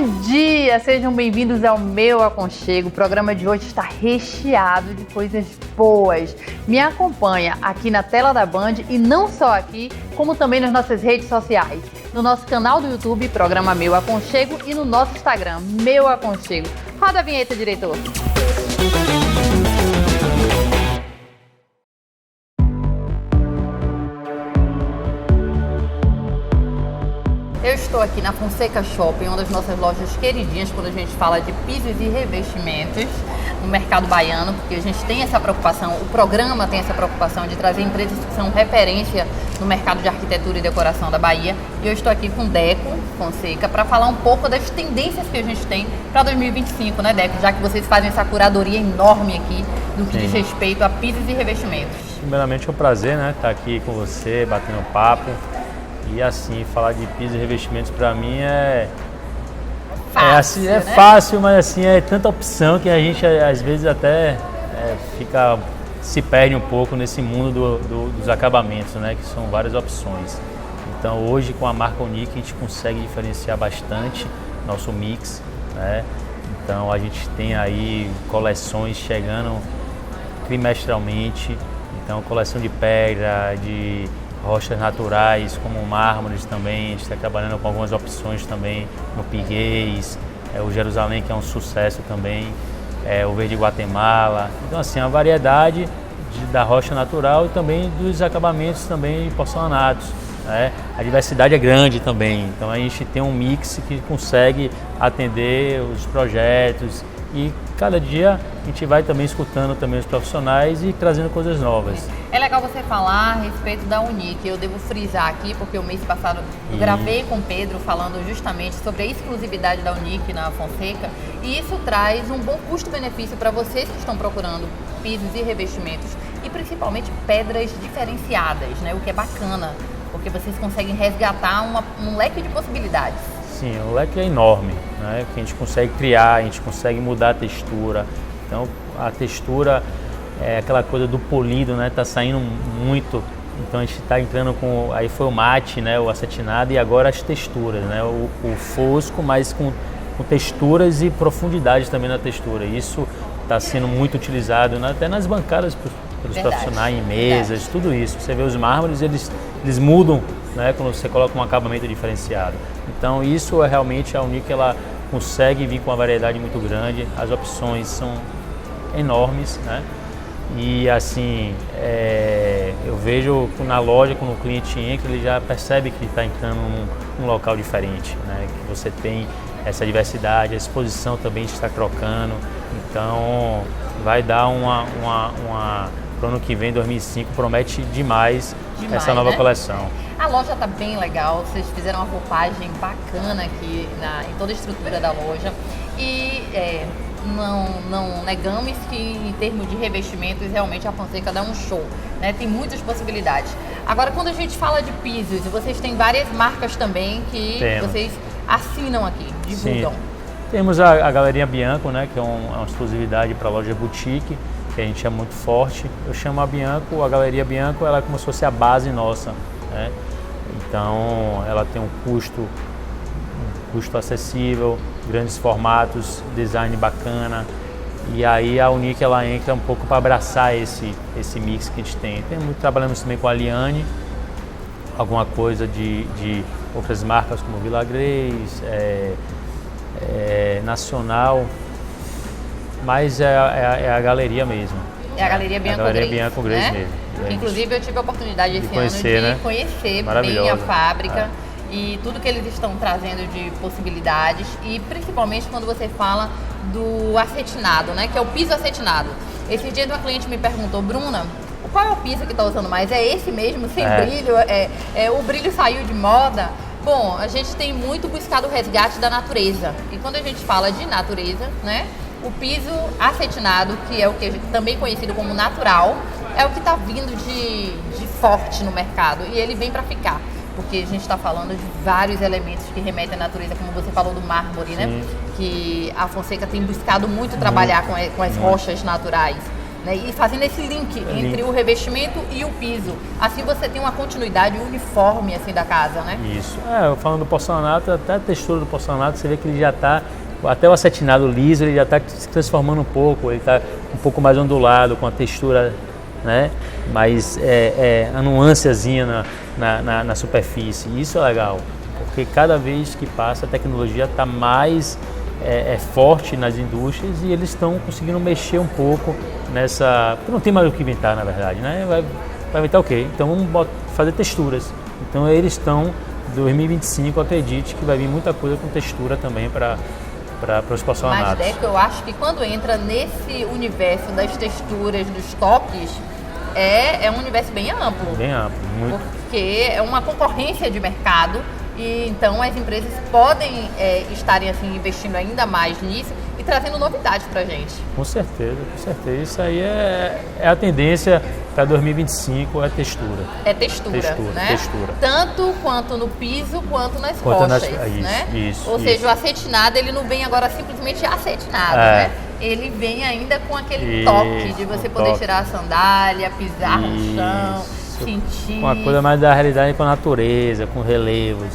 Bom dia, sejam bem-vindos ao Meu Aconchego. O programa de hoje está recheado de coisas boas. Me acompanha aqui na tela da Band e não só aqui, como também nas nossas redes sociais. No nosso canal do YouTube, programa Meu Aconchego, e no nosso Instagram, Meu Aconchego. Roda a vinheta, diretor. Eu estou aqui na Fonseca Shopping, uma das nossas lojas queridinhas quando a gente fala de pisos e revestimentos no mercado baiano, porque a gente tem essa preocupação, o programa tem essa preocupação de trazer empresas que são referência no mercado de arquitetura e decoração da Bahia. E eu estou aqui com Deco Fonseca para falar um pouco das tendências que a gente tem para 2025, né, Deco? Já que vocês fazem essa curadoria enorme aqui do que diz respeito a pisos e revestimentos. Primeiramente é um prazer, né, estar aqui com você, batendo papo. E assim, falar de pisos e revestimentos para mim fácil, mas assim, é tanta opção que a gente às vezes até se perde um pouco nesse mundo dos acabamentos, né, que são várias opções. Então hoje com a marca Unique a gente consegue diferenciar bastante nosso mix, né? Então a gente tem aí coleções chegando trimestralmente, então coleção de pedra, de rochas naturais, como mármores também, a gente está trabalhando com algumas opções também no Piguês, o Jerusalém, que é um sucesso também, o Verde Guatemala. Então assim, a variedade da rocha natural e também dos acabamentos também porcelanatos, né? A diversidade é grande também, então a gente tem um mix que consegue atender os projetos e cada dia a gente vai também escutando também os profissionais e trazendo coisas novas. É legal você falar a respeito da Unique. Eu devo frisar aqui, porque o mês passado eu gravei com o Pedro falando justamente sobre a exclusividade da Unique na Fonseca, e isso traz um bom custo-benefício para vocês que estão procurando pisos e revestimentos e principalmente pedras diferenciadas, né? O que é bacana, porque vocês conseguem resgatar um leque de possibilidades. Sim, o leque é enorme, né? Que a gente consegue criar, a gente consegue mudar a textura. Então a textura é aquela coisa do polido, né? Tá saindo muito, então a gente está entrando com, aí foi o mate, né? O acetinado e agora as texturas, né? O fosco, mas com texturas e profundidade também na textura. Isso está sendo muito utilizado até nas bancadas pelos profissionais, em mesas, tudo isso. Você vê os mármores, eles mudam, né? Quando você coloca um acabamento diferenciado. Então isso é realmente a Unique, ela consegue vir com uma variedade muito grande, as opções são enormes, né? E assim, eu vejo na loja, quando o cliente entra, ele já percebe que está entrando num local diferente, né? Que você tem essa diversidade, a exposição também está trocando, então vai dar para o ano que vem, 2005, promete demais essa nova, né, coleção. A loja está bem legal, vocês fizeram uma roupagem bacana aqui em toda a estrutura da loja e não negamos que em termos de revestimentos realmente a Fonseca dá um show, né? Tem muitas possibilidades. Agora, quando a gente fala de pisos, vocês têm várias marcas também que vocês assinam aqui, divulgam. Sim. Temos a Galeria Bianco, né, que é uma exclusividade para a loja boutique, que a gente é muito forte. Eu chamo a Bianco, a Galeria Bianco, ela é como se fosse a base nossa, né? Então ela tem um custo acessível, grandes formatos, design bacana, e aí a Unique ela entra um pouco para abraçar esse mix que a gente tem. Trabalhamos também com a Liane, alguma coisa de outras marcas como Villa Grace, Nacional, mas é a galeria mesmo. É a Galeria Bianco Grace. A Galeria Bianco Grace, né? Mesmo. Inclusive eu tive a oportunidade esse ano de conhecer bem a fábrica e tudo que eles estão trazendo de possibilidades, e principalmente quando você fala do acetinado, né? Que é o piso acetinado. Esse dia uma cliente me perguntou: Bruna, qual é o piso que está usando mais? É esse mesmo, sem brilho? O brilho saiu de moda? Bom, a gente tem muito buscado o resgate da natureza. E quando a gente fala de natureza, né? O piso acetinado, que é o que também conhecido como natural, é o que está vindo de forte no mercado. E ele vem para ficar, porque a gente está falando de vários elementos que remetem à natureza, como você falou do mármore, né? Que a Fonseca tem buscado muito trabalhar com as rochas naturais. né? E fazendo esse link entre o revestimento e o piso. Assim você tem uma continuidade uniforme assim, da casa, né? Isso. Falando do porcelanato, até a textura do porcelanato, você vê que ele já está, até o acetinado liso, ele já está se transformando um pouco, ele está um pouco mais ondulado, com a textura, né? Mas a nuancezinha na superfície. Isso é legal, porque cada vez que passa a tecnologia está mais forte nas indústrias e eles estão conseguindo mexer um pouco nessa... Porque não tem mais o que inventar, na verdade, né? Vai inventar o quê? Então vamos fazer texturas. Então eles estão, 2025, acredite que vai vir muita coisa com textura também para os porcelanatos. Mas, Deco, eu acho que quando entra nesse universo das texturas, dos toques, é um universo bem amplo. Bem amplo, muito. Porque é uma concorrência de mercado e então as empresas podem estarem assim, investindo ainda mais nisso e trazendo novidades pra gente. Com certeza. Isso aí é a tendência para 2025, é textura. É textura, né? Textura. Tanto quanto no piso, quanto nas costas, né? Isso. Ou seja, o acetinado, ele não vem agora simplesmente acetinado, né? Ele vem ainda com aquele toque de você poder tirar a sandália, pisar no chão, sentir. Uma coisa mais da realidade com a natureza, com relevos.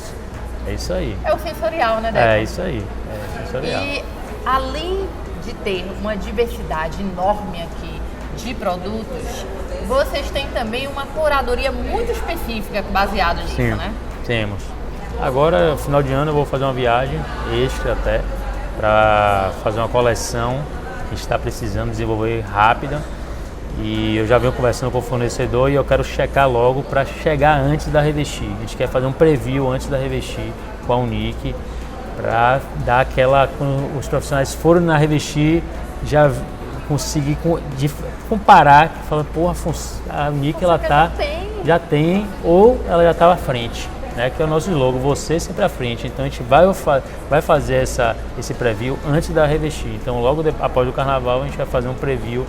É isso aí. É o sensorial, né, Deco? É isso aí. É sensorial. E além de ter uma diversidade enorme aqui de produtos, vocês têm também uma curadoria muito específica baseada nisso, né? Temos. Agora, final de ano, eu vou fazer uma viagem extra até para fazer uma coleção que a gente está precisando desenvolver rápida. E eu já venho conversando com o fornecedor e eu quero checar logo para chegar antes da Revestir. A gente quer fazer um preview antes da Revestir com a Unique para dar aquela... Quando os profissionais forem na Revestir, já conseguir comparar, falar, porra, a Unique ela já tem ou ela já estava à frente, né? Que é o nosso slogan, você sempre à frente. Então a gente vai fazer esse preview antes da Revestir. Então logo após o carnaval a gente vai fazer um preview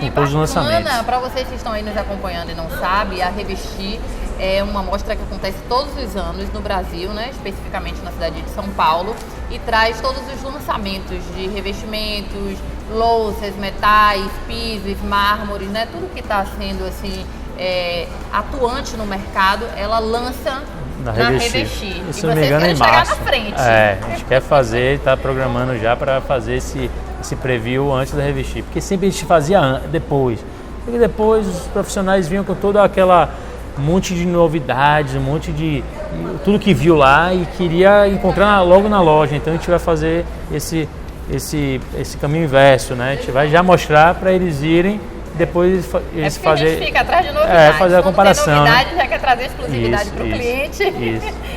com todos os lançamentos. Para vocês que estão aí nos acompanhando e não sabem, a Revestir é uma mostra que acontece todos os anos no Brasil, né? Especificamente na cidade de São Paulo, e traz todos os lançamentos de revestimentos, louças, metais, pisos, mármores, né? Tudo que está sendo assim atuante no mercado, ela lança na Revestir. E se não me engano, em março. Na frente. A gente quer fazer, está programando já para fazer esse preview antes da Revestir, porque sempre a gente fazia depois. E depois os profissionais vinham com toda aquela monte de novidades, um monte de tudo que viu lá e queria encontrar logo na loja. Então a gente vai fazer esse caminho inverso, né? A gente vai já mostrar para eles irem, depois eles fazer. A gente fica atrás de novidades. Fazer a comparação. Tem novidade, já quer trazer exclusividade para o cliente.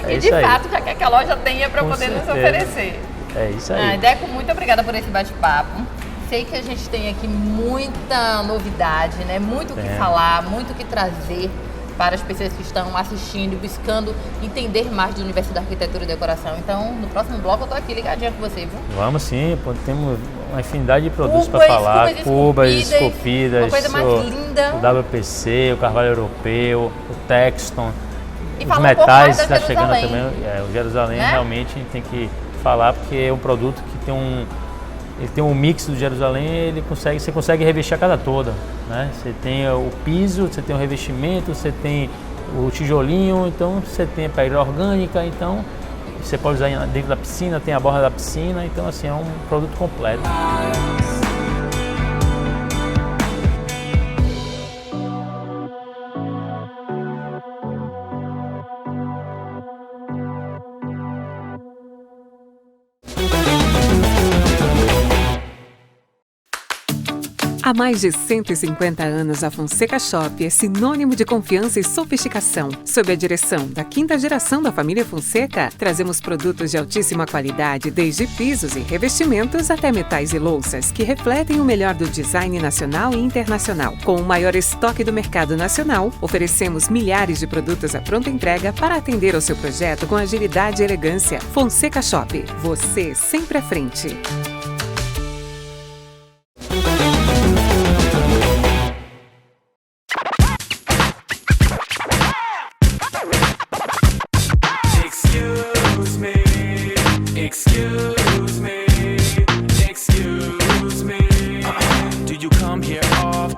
E de fato já quer que a loja tenha para poder nos oferecer. É isso aí. Deco, muito obrigada por esse bate-papo. Sei que a gente tem aqui muita novidade, né? Muito o que falar, muito o que trazer para as pessoas que estão assistindo e buscando entender mais do universo da arquitetura e decoração. Então, no próximo bloco eu estou aqui ligadinha com você, viu? Vamos sim, temos uma infinidade de produtos para falar. Cubas esculpidas, uma coisa mais linda. O WPC, o Carvalho Europeu, o Texton, e os metais está chegando também. O Jerusalém, né? Realmente a gente tem que falar, porque é um produto que tem um mix do Jerusalém, você consegue revestir a casa toda, né? Você tem o piso, você tem o revestimento, você tem o tijolinho, então você tem a pedra orgânica, então você pode usar dentro da piscina, tem a borda da piscina, então assim é um produto completo. Há mais de 150 anos, a Fonseca Shop é sinônimo de confiança e sofisticação. Sob a direção da quinta geração da família Fonseca, trazemos produtos de altíssima qualidade, desde pisos e revestimentos até metais e louças, que refletem o melhor do design nacional e internacional. Com o maior estoque do mercado nacional, oferecemos milhares de produtos à pronta entrega para atender ao seu projeto com agilidade e elegância. Fonseca Shop, você sempre à frente. Excuse me. Do you come here often?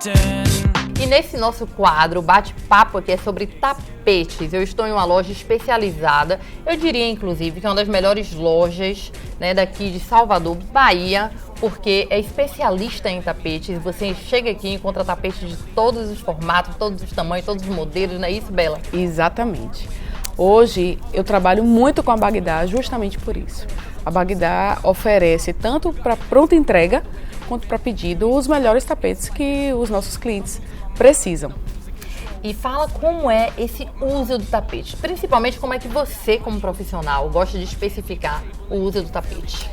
E nesse nosso quadro, bate-papo aqui é sobre tapetes. Eu estou em uma loja especializada, eu diria inclusive que é uma das melhores lojas, né, daqui de Salvador, Bahia, porque é especialista em tapetes. Você chega aqui e encontra tapetes de todos os formatos, todos os tamanhos, todos os modelos, não é isso, Bela? Exatamente. Hoje eu trabalho muito com a Bagdá justamente por isso. A Bagdá oferece tanto para pronta entrega quanto para pedido os melhores tapetes que os nossos clientes precisam. E fala como é esse uso do tapete, principalmente como é que você, como profissional, gosta de especificar o uso do tapete.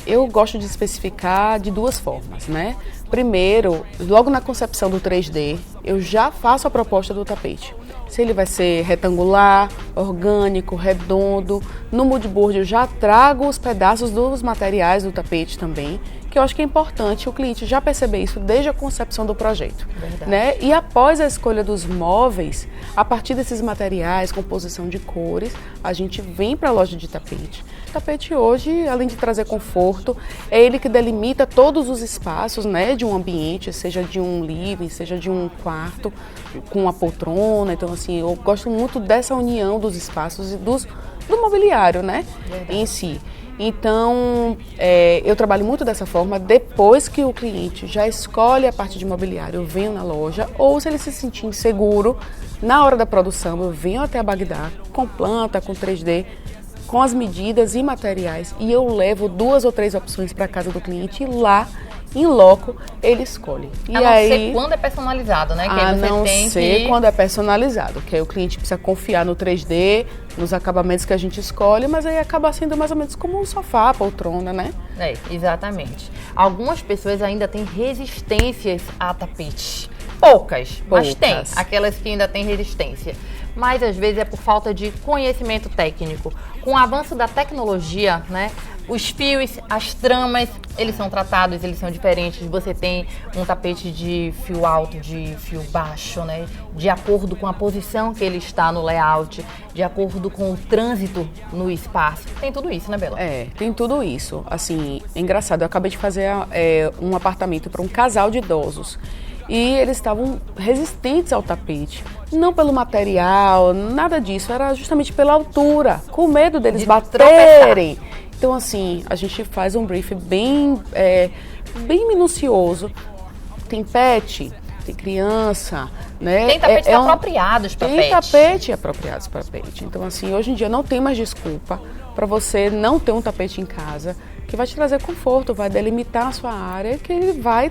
Eu gosto de especificar de duas formas, né? Primeiro, logo na concepção do 3D, eu já faço a proposta do tapete. Se ele vai ser retangular, orgânico, redondo. No moodboard eu já trago os pedaços dos materiais do tapete também, que eu acho que é importante o cliente já perceber isso desde a concepção do projeto. Né? E após a escolha dos móveis, a partir desses materiais, composição de cores, a gente vem para a loja de tapete. O tapete hoje, além de trazer conforto, é ele que delimita todos os espaços, né, de um ambiente, seja de um living, seja de um quarto, com uma poltrona. Então, assim, eu gosto muito dessa união dos espaços e do mobiliário, né, em si. Então, eu trabalho muito dessa forma. Depois que o cliente já escolhe a parte de mobiliário, eu venho na loja, ou se ele se sentir inseguro, na hora da produção, eu venho até a Bagdá, com planta, com 3D, com as medidas e materiais, e eu levo 2 ou 3 opções para casa do cliente e lá, em loco, ele escolhe. A não ser quando é personalizado, né? Que a aí você não tem ser quando é personalizado, que aí o cliente precisa confiar no 3D, nos acabamentos que a gente escolhe, mas aí acaba sendo mais ou menos como um sofá, poltrona, né? Exatamente. Algumas pessoas ainda têm resistências a tapete. Poucas, mas tem. Aquelas que ainda têm resistência. Mas às vezes é por falta de conhecimento técnico. Com o avanço da tecnologia, né? Os fios, as tramas, eles são tratados, eles são diferentes. Você tem um tapete de fio alto, de fio baixo, né? De acordo com a posição que ele está no layout, de acordo com o trânsito no espaço. Tem tudo isso, né, Bela? Tem tudo isso. Assim, é engraçado, eu acabei de fazer um apartamento para um casal de idosos. E eles estavam resistentes ao tapete, não pelo material, nada disso, era justamente pela altura, com medo deles baterem. Então, assim, a gente faz um brief bem minucioso. Tem pet, tem criança, né? Tem tapetes apropriados para pet. Tem tapete apropriados para pet. Então, assim, hoje em dia não tem mais desculpa para você não ter um tapete em casa, que vai te trazer conforto, vai delimitar a sua área, que ele vai...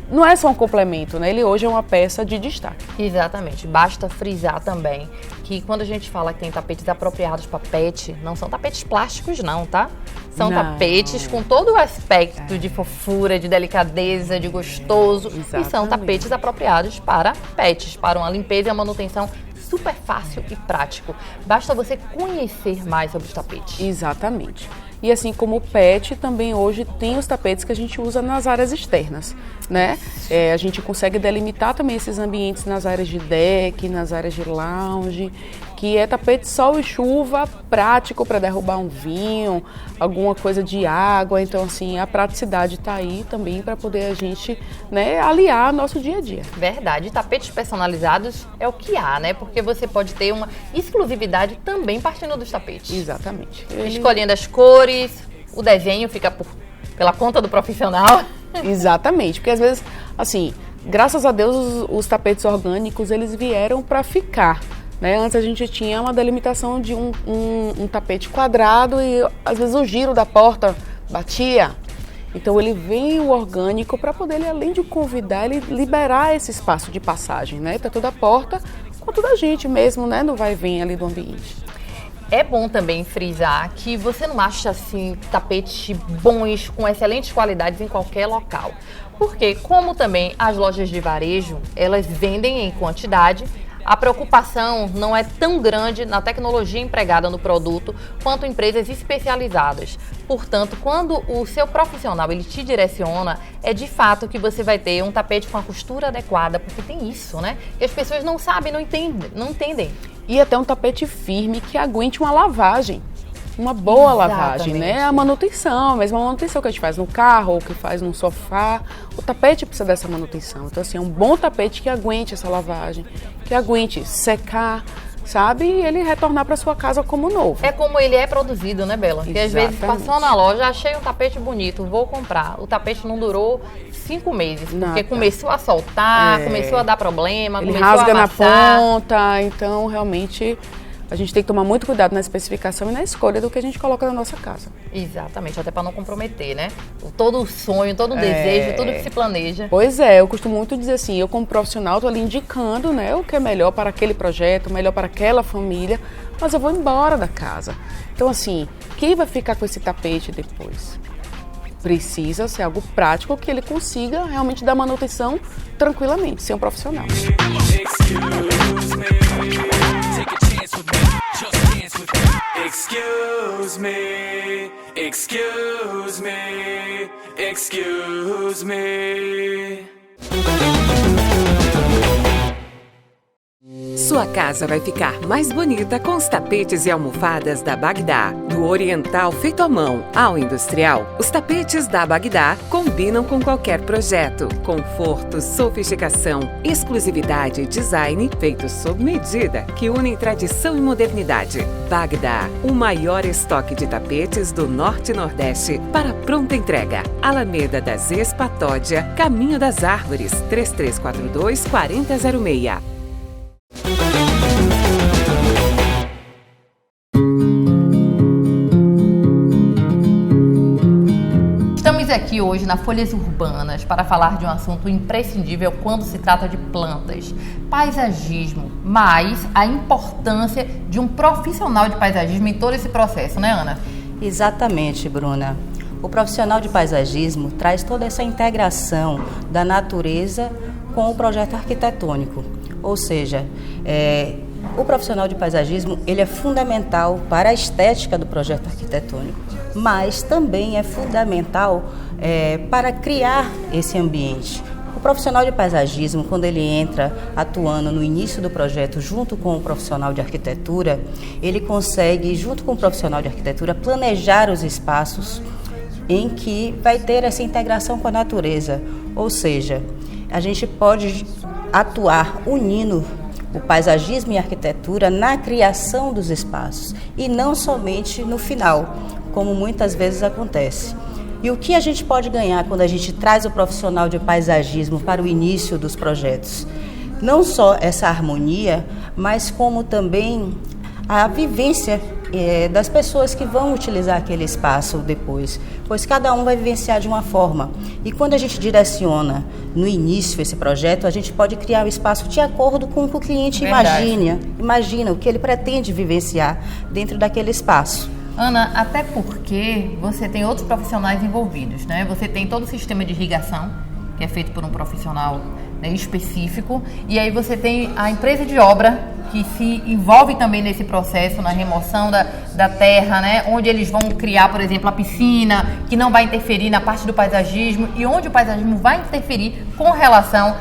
Não é só um complemento, né? Ele hoje é uma peça de destaque. Exatamente. Basta frisar também que quando a gente fala que tem tapetes apropriados para pet, não são tapetes plásticos não, tá? São tapetes com todo o aspecto de fofura, de delicadeza, de gostoso. Exatamente. E são tapetes apropriados para pets, para uma limpeza e uma manutenção super fácil e prático. Basta você conhecer mais sobre os tapetes. Exatamente. E assim como o pet, também hoje tem os tapetes que a gente usa nas áreas externas, né? A gente consegue delimitar também esses ambientes nas áreas de deck, nas áreas de lounge, que é tapete sol e chuva, prático para derrubar um vinho, alguma coisa de água. Então, assim, a praticidade está aí também para poder a gente, né, aliar nosso dia a dia. Verdade. Tapetes personalizados é o que há, né? Porque você pode ter uma exclusividade também partindo dos tapetes. Exatamente. Escolhendo as cores, o desenho fica pela conta do profissional. Exatamente, porque às vezes, assim, graças a Deus os tapetes orgânicos, eles vieram para ficar. Né? Antes a gente tinha uma delimitação de um tapete quadrado e às vezes o giro da porta batia. Então ele vem o orgânico para poder, ele, além de convidar, ele liberar esse espaço de passagem, né? Tanto da porta quanto da gente mesmo, né? No vai e vem ali do ambiente. É bom também frisar que você não acha assim tapetes bons, com excelentes qualidades em qualquer local. Porque como também as lojas de varejo, elas vendem em quantidade, a preocupação não é tão grande na tecnologia empregada no produto quanto empresas especializadas. Portanto, quando o seu profissional ele te direciona, é de fato que você vai ter um tapete com a costura adequada, porque tem isso, né? E as pessoas não sabem, não entendem. E até um tapete firme que aguente uma lavagem. uma boa lavagem, né? A manutenção, a mesma manutenção que a gente faz no carro ou que faz no sofá. O tapete precisa dessa manutenção. Então, assim, é um bom tapete que aguente essa lavagem, que aguente secar, sabe? E ele retornar para sua casa como novo. É como ele é produzido, né, Bela? Porque às vezes, passando na loja, achei um tapete bonito, vou comprar. O tapete não durou 5 meses, porque começou a soltar, começou a dar problema, ele começou rasga a amassar. na ponta, então realmente a gente tem que tomar muito cuidado na especificação e na escolha do que a gente coloca na nossa casa. Exatamente, até para não comprometer, né? Todo o sonho, todo o desejo, tudo que se planeja. Pois é, eu costumo muito dizer assim, eu como profissional estou ali indicando, né, o que é melhor para aquele projeto, melhor para aquela família, mas eu vou embora da casa. Então assim, quem vai ficar com esse tapete depois? Precisa ser algo prático que ele consiga realmente dar manutenção tranquilamente, ser um profissional. Excuse me, excuse me, excuse me. Sua casa vai ficar mais bonita com os tapetes e almofadas da Bagdá. Do oriental feito à mão ao industrial, os tapetes da Bagdá combinam com qualquer projeto. Conforto, sofisticação, exclusividade e design feitos sob medida que unem tradição e modernidade. Bagdá, o maior estoque de tapetes do Norte e Nordeste para pronta entrega. Alameda das Espatódia, Caminho das Árvores, 3342-4006. Estamos aqui hoje na Folhas Urbanas para falar de um assunto imprescindível quando se trata de plantas, paisagismo, mas a importância de um profissional de paisagismo em todo esse processo, né, Ana? Exatamente, Bruna. O profissional de paisagismo traz toda essa integração da natureza com o projeto arquitetônico, ou seja, o profissional de paisagismo ele é fundamental para a estética do projeto arquitetônico, mas também é fundamental para criar esse ambiente. O profissional de paisagismo, quando ele entra atuando no início do projeto junto com o profissional de arquitetura, ele consegue, junto com o profissional de arquitetura, planejar os espaços em que vai ter essa integração com a natureza, ou seja, a gente pode atuar unindo o paisagismo e a arquitetura na criação dos espaços e não somente no final, como muitas vezes acontece. E o que a gente pode ganhar quando a gente traz o profissional de paisagismo para o início dos projetos? Não só essa harmonia, mas como também a vivência das pessoas que vão utilizar aquele espaço depois, pois cada um vai vivenciar de uma forma. E quando a gente direciona no início esse projeto, a gente pode criar um espaço de acordo com o que o cliente imagina o que ele pretende vivenciar dentro daquele espaço. Ana, até porque você tem outros profissionais envolvidos, né? Você tem todo o sistema de irrigação, que é feito por um profissional, né, específico, e aí você tem a empresa de obra, que se envolve também nesse processo, na remoção da terra, né? Onde eles vão criar, por exemplo, a piscina, que não vai interferir na parte do paisagismo, e onde o paisagismo vai interferir com relação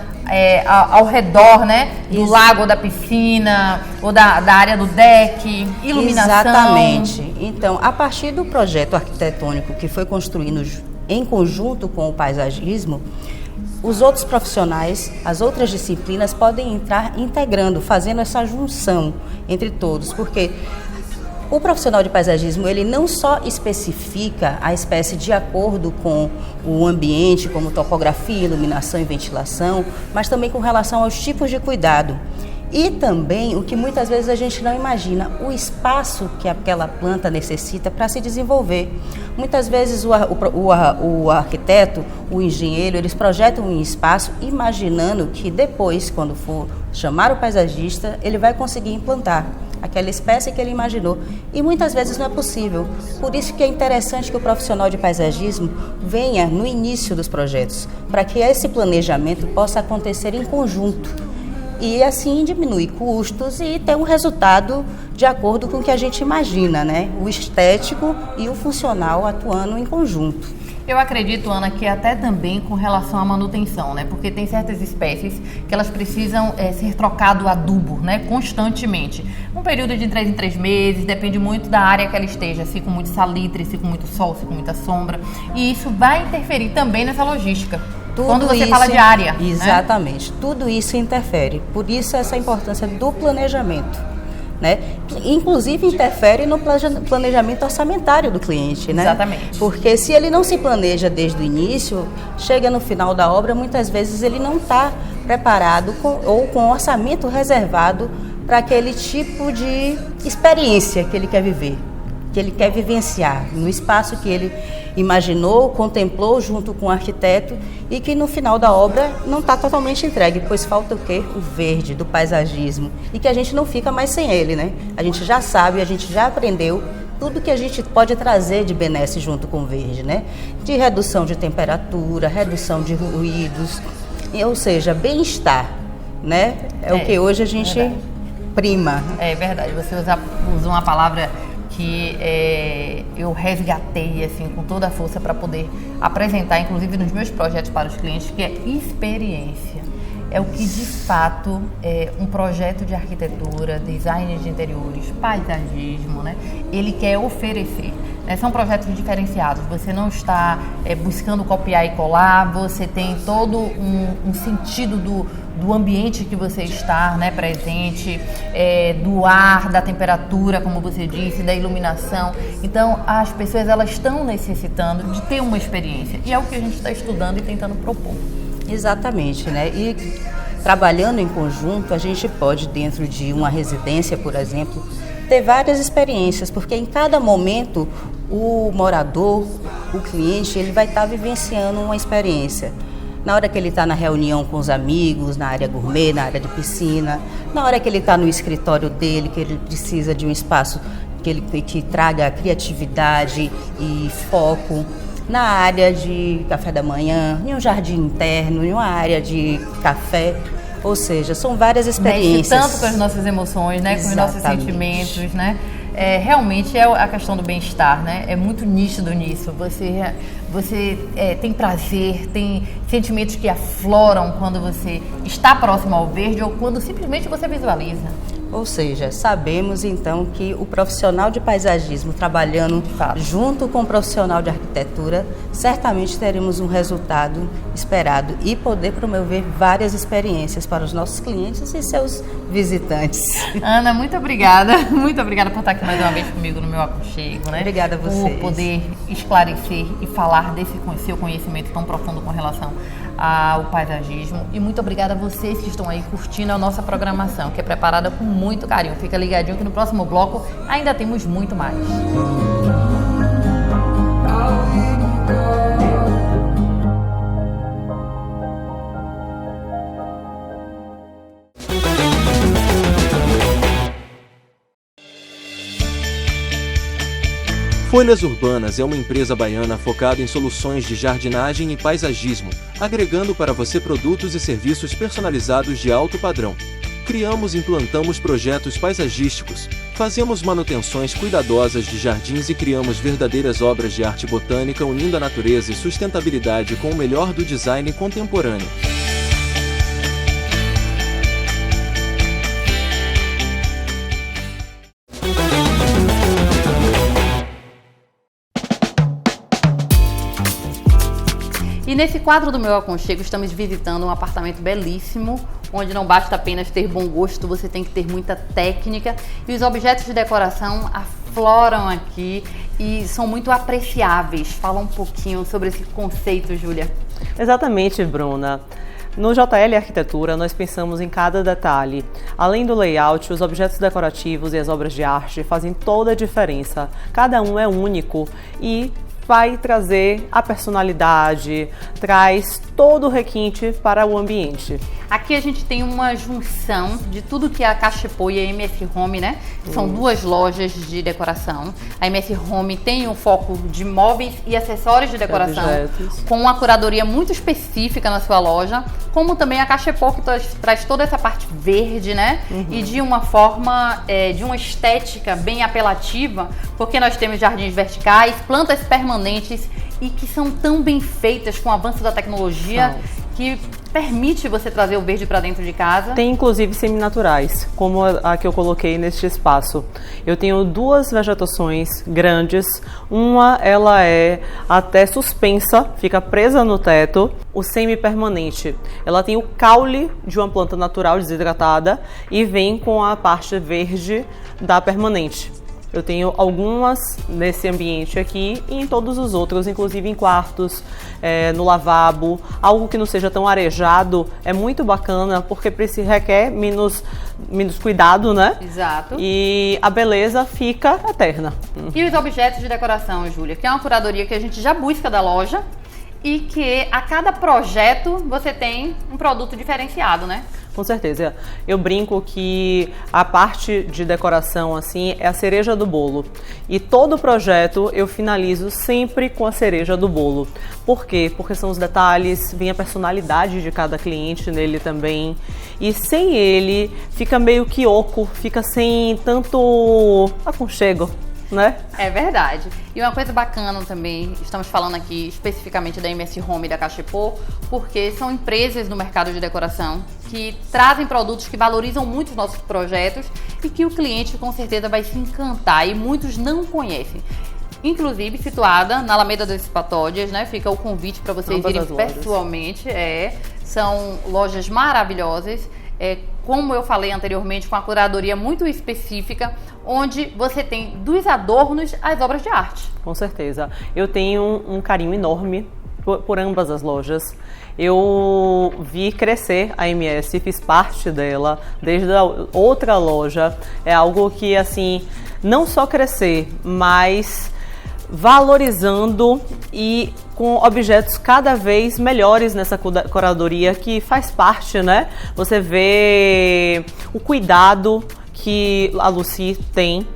ao redor, né? Do lago, da piscina, ou da área do deck, iluminação. Exatamente. Então, a partir do projeto arquitetônico que foi construído em conjunto com o paisagismo, os outros profissionais, as outras disciplinas podem entrar integrando, fazendo essa junção entre todos, porque o profissional de paisagismo, ele não só especifica a espécie de acordo com o ambiente, como topografia, iluminação e ventilação, mas também com relação aos tipos de cuidado. E também o que muitas vezes a gente não imagina, o espaço que aquela planta necessita para se desenvolver. Muitas vezes o arquiteto, o engenheiro, eles projetam um espaço imaginando que depois, quando for chamar o paisagista, ele vai conseguir implantar aquela espécie que ele imaginou. E muitas vezes não é possível. Por isso que é interessante que o profissional de paisagismo venha no início dos projetos, para que esse planejamento possa acontecer em conjunto. E assim diminuir custos e ter um resultado de acordo com o que a gente imagina, né? O estético e o funcional atuando em conjunto. Eu acredito, Ana, que até também com relação à manutenção, né? Porque tem certas espécies que elas precisam ser trocado adubo, né? Constantemente. Um período de 3 em 3 meses, depende muito da área que ela esteja, se com muito salitre, se com muito sol, se com muita sombra. E isso vai interferir também nessa logística. Quando você fala de área. Exatamente. Né? Tudo isso interfere. Por isso essa importância do planejamento. Né? Inclusive interfere no planejamento orçamentário do cliente, né? Exatamente. Porque se ele não se planeja desde o início, chega no final da obra, muitas vezes ele não está preparado ou com orçamento reservado para aquele tipo de experiência que ele quer viver, que ele quer vivenciar no espaço que ele imaginou, contemplou junto com o arquiteto e que no final da obra não está totalmente entregue, pois falta o quê? O verde, do paisagismo, e que a gente não fica mais sem ele, né? A gente já sabe, a gente já aprendeu tudo que a gente pode trazer de benesse junto com o verde, né? De redução de temperatura, redução de ruídos, ou seja, bem-estar, né? É o que hoje a gente prima. É verdade, você usa uma palavra que eu resgatei assim, com toda a força para poder apresentar, inclusive nos meus projetos para os clientes, que é experiência. É o que de fato um projeto de arquitetura, design de interiores, paisagismo, né, ele quer oferecer. São projetos diferenciados, você não está buscando copiar e colar, você tem todo um sentido do ambiente que você está, né, presente, do ar, da temperatura, como você disse, da iluminação. Então, as pessoas elas estão necessitando de ter uma experiência e é o que a gente está estudando e tentando propor. Exatamente, né? E trabalhando em conjunto, a gente pode, dentro de uma residência, por exemplo, ter várias experiências, porque em cada momento o morador, o cliente, ele vai estar vivenciando uma experiência. Na hora que ele está na reunião com os amigos, na área gourmet, na área de piscina, na hora que ele está no escritório dele, que ele precisa de um espaço que traga criatividade e foco, na área de café da manhã, em um jardim interno, em uma área de café. Ou seja, são várias experiências. Mexe tanto com as nossas emoções, né? Com os nossos sentimentos, né? Realmente é a questão do bem-estar, né? É muito nítido nisso. Você tem prazer, tem sentimentos que afloram quando você está próximo ao verde ou quando simplesmente você visualiza. Ou seja, sabemos então que o profissional de paisagismo trabalhando junto com o profissional de arquitetura, certamente teremos um resultado esperado e poder promover várias experiências para os nossos clientes e seus visitantes. Ana, muito obrigada por estar aqui mais uma vez comigo no meu aconchego, né? Obrigada a vocês. Por poder esclarecer e falar desse seu conhecimento tão profundo com relação ao paisagismo. E muito obrigada a vocês que estão aí curtindo a nossa programação, que é preparada com muito carinho. Fica ligadinho que no próximo bloco ainda temos muito mais. Folhas Urbanas é uma empresa baiana focada em soluções de jardinagem e paisagismo, agregando para você produtos e serviços personalizados de alto padrão. Criamos e implantamos projetos paisagísticos, fazemos manutenções cuidadosas de jardins e criamos verdadeiras obras de arte botânica unindo a natureza e sustentabilidade com o melhor do design contemporâneo. E nesse quadro do meu aconchego estamos visitando um apartamento belíssimo, onde não basta apenas ter bom gosto, você tem que ter muita técnica e os objetos de decoração afloram aqui e são muito apreciáveis. Fala um pouquinho sobre esse conceito, Júlia. Exatamente, Bruna. No JL Arquitetura, nós pensamos em cada detalhe. Além do layout, os objetos decorativos e as obras de arte fazem toda a diferença. Cada um é único e vai trazer a personalidade, traz todo o requinte para o ambiente. Aqui a gente tem uma junção de tudo que é a Cachepô e a MS Home, né? São duas lojas de decoração. A MS Home tem um foco de móveis e acessórios de decoração, com uma curadoria muito específica na sua loja, como também a Cachepô, que traz toda essa parte verde, né? E de uma forma, de uma estética bem apelativa, porque nós temos jardins verticais, plantas permanentes e que são tão bem feitas com o avanço da tecnologia que permite você trazer o verde para dentro de casa. Tem inclusive semi-naturais, como a que eu coloquei neste espaço. Eu tenho 2 vegetações grandes, uma ela é até suspensa, fica presa no teto. O semi-permanente, ela tem o caule de uma planta natural desidratada e vem com a parte verde da permanente. Eu tenho algumas nesse ambiente aqui e em todos os outros, inclusive em quartos, no lavabo. Algo que não seja tão arejado é muito bacana porque requer menos cuidado, né? Exato. E a beleza fica eterna. E os objetos de decoração, Júlia, que é uma curadoria que a gente já busca da loja e que a cada projeto você tem um produto diferenciado, né? Com certeza. Eu brinco que a parte de decoração assim é a cereja do bolo. E todo projeto eu finalizo sempre com a cereja do bolo. Por quê? Porque são os detalhes, vem a personalidade de cada cliente nele também. E sem ele fica meio que oco, fica sem tanto aconchego, né? É verdade. E uma coisa bacana também, estamos falando aqui especificamente da MS Home e da Cachepô, porque são empresas no mercado de decoração que trazem produtos que valorizam muito os nossos projetos e que o cliente com certeza vai se encantar e muitos não conhecem. Inclusive situada na Alameda das Patódias, né? Fica o convite para vocês irem pessoalmente. São lojas maravilhosas. Como eu falei anteriormente, com a curadoria muito específica, onde você tem dos adornos às obras de arte. Com certeza. Eu tenho um carinho enorme por ambas as lojas. Eu vi crescer a MS, fiz parte dela desde a outra loja. É algo que, assim, não só crescer, mas valorizando e com objetos cada vez melhores nessa curadoria que faz parte, né? Você vê o cuidado que a Lucy tem,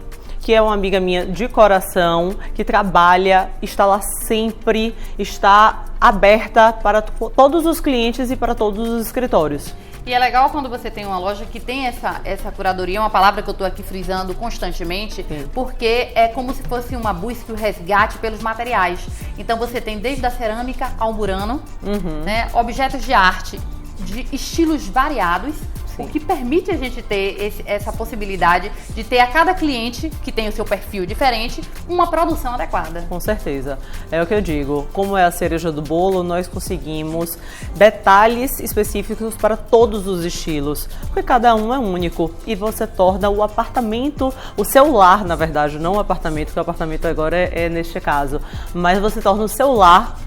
que é uma amiga minha de coração, que trabalha, está lá sempre, está aberta para todos os clientes e para todos os escritórios. E é legal quando você tem uma loja que tem essa curadoria, uma palavra que eu estou aqui frisando constantemente, porque é como se fosse uma busca e o resgate pelos materiais. Então você tem desde a cerâmica ao murano, né, objetos de arte de estilos variados, o que permite a gente ter essa possibilidade de ter a cada cliente, que tem o seu perfil diferente, uma produção adequada. Com certeza. É o que eu digo. Como é a cereja do bolo, nós conseguimos detalhes específicos para todos os estilos, porque cada um é único e você torna o apartamento, o seu lar, na verdade, não o apartamento, porque o apartamento agora é neste caso, mas você torna o seu lar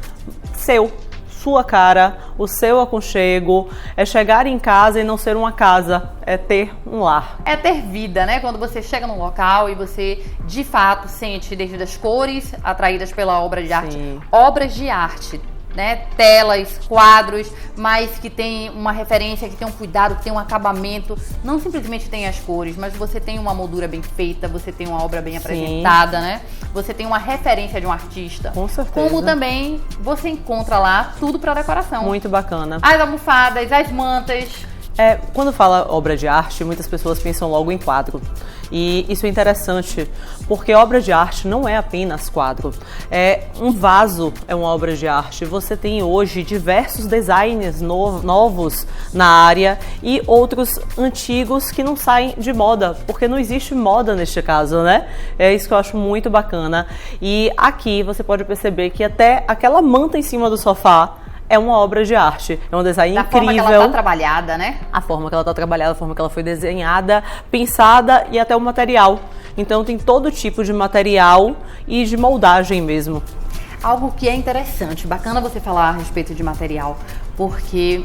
seu. Sua cara, o seu aconchego, é chegar em casa e não ser uma casa, é ter um lar. É ter vida, né? Quando você chega num local e você, de fato, sente desde as cores atraídas pela obra de arte, obras de arte, né? Telas, quadros, mas que tem uma referência, que tem um cuidado, que tem um acabamento. Não simplesmente tem as cores, mas você tem uma moldura bem feita, você tem uma obra bem apresentada, né? Você tem uma referência de um artista. Com certeza. Como também você encontra lá tudo para decoração. Muito bacana. As almofadas, as mantas. Quando fala obra de arte, muitas pessoas pensam logo em quadro. E isso é interessante, porque obra de arte não é apenas quadro. Um vaso é uma obra de arte. Você tem hoje diversos designs novos na área e outros antigos que não saem de moda, porque não existe moda neste caso, né? É isso que eu acho muito bacana. E aqui você pode perceber que até aquela manta em cima do sofá é uma obra de arte, é um design incrível. Da forma que ela está trabalhada, né? A forma que ela está trabalhada, a forma que ela foi desenhada, pensada e até o material. Então tem todo tipo de material e de moldagem mesmo. Algo que é interessante, bacana você falar a respeito de material, porque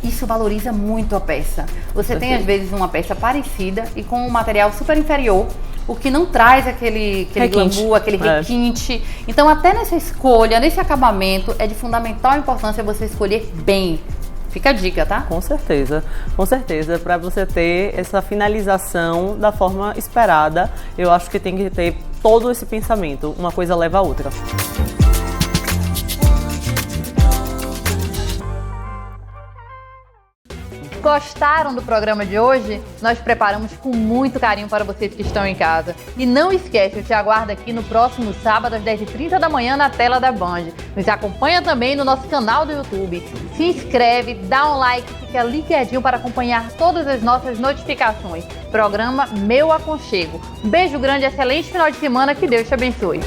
isso valoriza muito a peça. Você tem às vezes uma peça parecida e com um material super inferior, o que não traz aquele glamour, aquele requinte. Então até nessa escolha, nesse acabamento, é de fundamental importância você escolher bem. Fica a dica, tá? Com certeza, para você ter essa finalização da forma esperada, eu acho que tem que ter todo esse pensamento, uma coisa leva a outra. Gostaram do programa de hoje? Nós preparamos com muito carinho para vocês que estão em casa. E não esquece, eu te aguardo aqui no próximo sábado às 10h30 da manhã na tela da Band. Nos acompanha também no nosso canal do YouTube. Se inscreve, dá um like, fica ligadinho para acompanhar todas as nossas notificações. Programa Meu Aconchego. Um beijo grande, excelente final de semana, que Deus te abençoe.